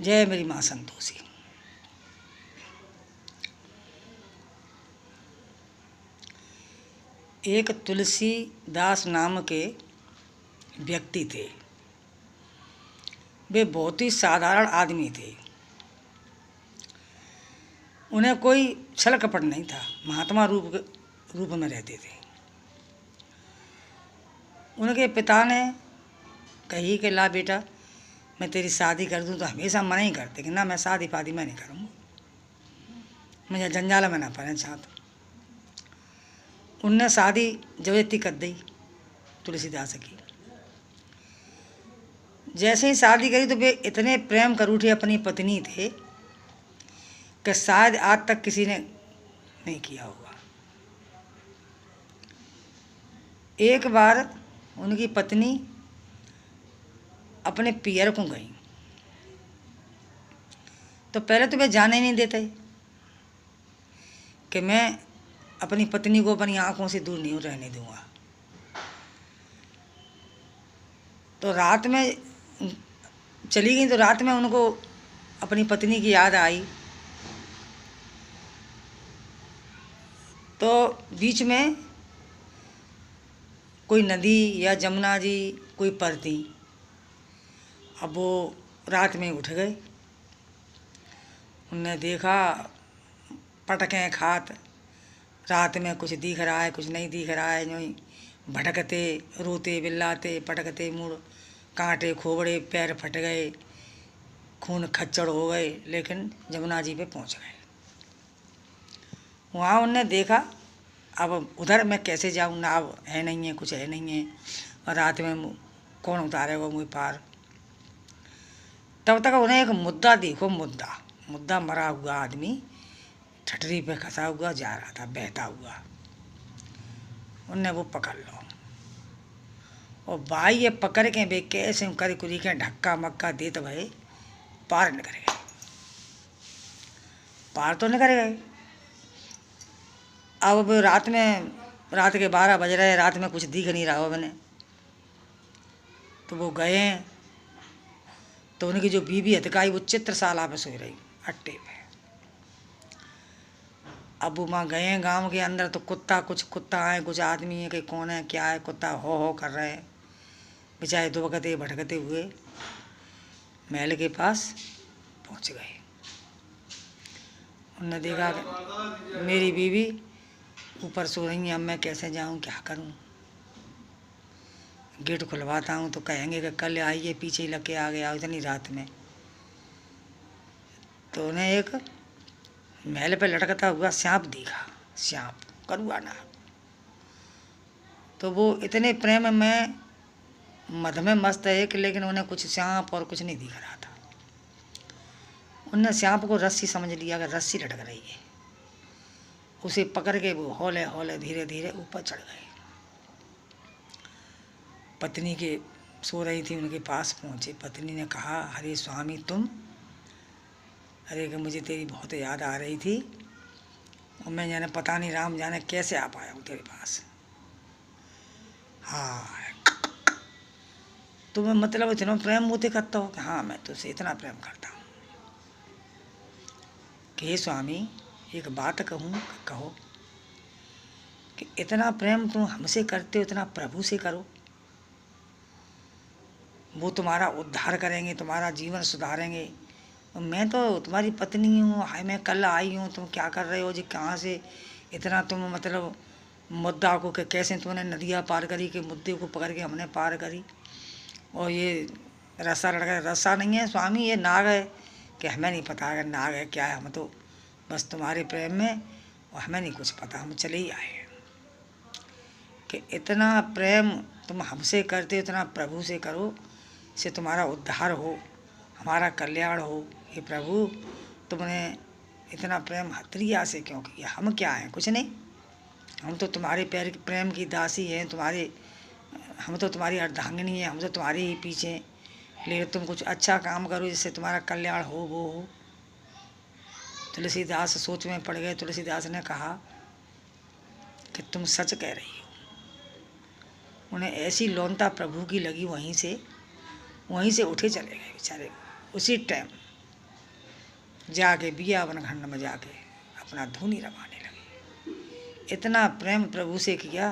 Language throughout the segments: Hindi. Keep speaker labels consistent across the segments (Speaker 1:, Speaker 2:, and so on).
Speaker 1: जय मेरी माँ संतोषी। एक तुलसीदास नाम के व्यक्ति थे। वे बहुत ही साधारण आदमी थे। उन्हें कोई छल कपट नहीं था। महात्मा रूप में रहते थे। उनके पिता ने कही कि ला बेटा, मैं तेरी शादी कर दूं, तो हमेशा मना ही करते कि ना, मैं शादी फादी मैं नहीं करूँगा, मुझे जंजाल में ना पड़े चाहत। उनने शादी जबरदस्ती कर दी तुलसीदास की। जैसे ही शादी करी तो वे इतने प्रेम कर उठे अपनी पत्नी थे कि शायद आज तक किसी ने नहीं किया होगा। एक बार उनकी पत्नी अपने पियर को गई तो पहले तो वे जाने नहीं देते कि मैं अपनी पत्नी को अपनी आंखों से दूर नहीं रहने दूंगा। तो रात में चली गई तो रात में उनको अपनी पत्नी की याद आई। तो बीच में कोई नदी या जमुना जी कोई पड़ती। अब वो रात में उठ गए। उनने देखा पटकें खात, रात में कुछ दिख रहा है कुछ नहीं दिख रहा है, जो ही भटकते रोते बिल्लाते पटकते मुड़ कांटे खोबड़े पैर फट गए, खून खच्चड़ हो गए, लेकिन जमुना जी पे पहुंच गए। वहाँ उनने देखा अब उधर मैं कैसे जाऊँ, नाव है नहीं है, कुछ है नहीं है, और रात में कौन उतारेगा मुझे पार। तब तक उन्हें एक मुद्दा देखो, मुद्दा मरा हुआ आदमी ठठरी पे खसा हुआ जा रहा था, बहता हुआ। उनने वो पकड़ लो और भाई ये पकड़ के वे कैसे कर कुरी के ढक्का मक्का देते भाई पार निकल गए। पार तो निकल गए। अब रात के 12 बज रहे, रात में कुछ दिख नहीं रहा हो मैंने। तो वो गए तो उनकी जो बीवी हतकाई वो चित्रशाला पे सो रही अट्टे पे। अब वो वहाँ गए गांव के अंदर तो कुछ कुत्ता आए, कुछ आदमी है कि कौन है क्या है, कुत्ता हो कर रहे हैं। बेचारे दुबकते भटकते हुए महल के पास पहुँच गए। उन्होंने देखा मेरी बीवी ऊपर सो रही है, अब मैं कैसे जाऊँ, क्या करूँ। गेट खुलवाता हूँ तो कहेंगे कि कल आइए, पीछे लग के आ गया इतनी रात में। तो उन्हें एक महल पे लटकता हुआ सांप दिखा, सांप करुआ ना। तो वो इतने प्रेम में मद में मस्त है कि, लेकिन उन्हें कुछ सांप और कुछ नहीं दिख रहा था। उनने सांप को रस्सी समझ लिया कि रस्सी लटक रही है। उसे पकड़ के वो हौले हौले धीरे धीरे ऊपर चढ़ गए। पत्नी के सो रही थी, उनके पास पहुँचे। पत्नी ने कहा, अरे स्वामी तुम, अरे कि मुझे तेरी बहुत याद आ रही थी और मैं जाने पता नहीं राम जाने कैसे आ पाया हूँ तेरे पास। हाँ, तुम्हें मतलब इतना प्रेम मुझे करता हो? हाँ, मैं तुझसे इतना प्रेम करता हूँ कि हे स्वामी एक बात कहूँ, कहो कि इतना प्रेम तुम हमसे करते हो, इतना प्रभु से करो। वो तुम्हारा उद्धार करेंगे, तुम्हारा जीवन सुधारेंगे। मैं तो तुम्हारी पत्नी हूँ, हाय मैं कल आई हूँ, तुम क्या कर रहे हो जी, कहाँ से इतना तुम मतलब मुद्दा को कि कैसे तुमने नदियाँ पार करी, कि मुद्दे को पकड़ के हमने पार करी। और ये रस्सा लड़का, रस्सा नहीं है स्वामी, ये नाग है। कि हमें नहीं पता है नाग है क्या है, हम तो बस तुम्हारे प्रेम में, और हमें नहीं कुछ पता, हम चले ही आए हैं। कि इतना प्रेम तुम हमसे करते हो, इतना प्रभु से करो, से तुम्हारा उद्धार हो, हमारा कल्याण हो। हे प्रभु, तुमने इतना प्रेम हत्रिया से क्यों किया? हम क्या हैं? कुछ नहीं, हम तो तुम्हारे प्रेम की दासी हैं, हम तो तुम्हारी अर्धांगिनी हैं, हम तो तुम्हारे ही पीछे। लेकिन तुम कुछ अच्छा काम करो जिससे तुम्हारा कल्याण हो, वो हो। तुलसीदास सोच में पड़ गए। तुलसीदास ने कहा कि तुम सच कह रही हो। उन्हें ऐसी लौनता प्रभु की लगी, वहीं से उठे चले गए बेचारे उसी टाइम। जाके बियावन खंड में जाके अपना धुनी रमाने लगे। इतना प्रेम प्रभु से किया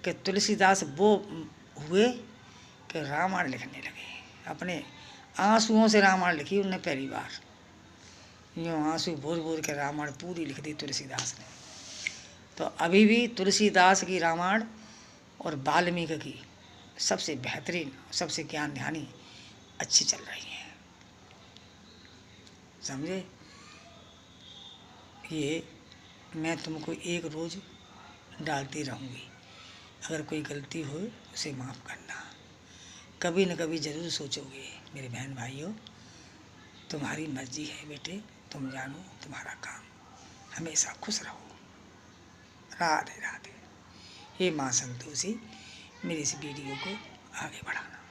Speaker 1: कि तुलसीदास वो हुए कि रामायण लिखने लगे। अपने आंसुओं से रामायण लिखी उन्होंने पहली बार। यूँ आंसू भूर भूर के रामायण पूरी लिख दी तुलसीदास ने। तो अभी भी तुलसीदास की रामायण और वाल्मीकि की सबसे बेहतरीन, सबसे ज्ञान ध्यानी अच्छी चल रही हैं, समझे। ये मैं तुमको एक रोज़ डालती रहूँगी, अगर कोई गलती हो उसे माफ़ करना। कभी न कभी ज़रूर सोचोगे मेरे बहन भाइयों, तुम्हारी मर्जी है बेटे, तुम जानो तुम्हारा काम। हमेशा खुश रहो। राधे राधे। हे माँ संतोषी, मेरी इस वीडियो को आगे बढ़ाना।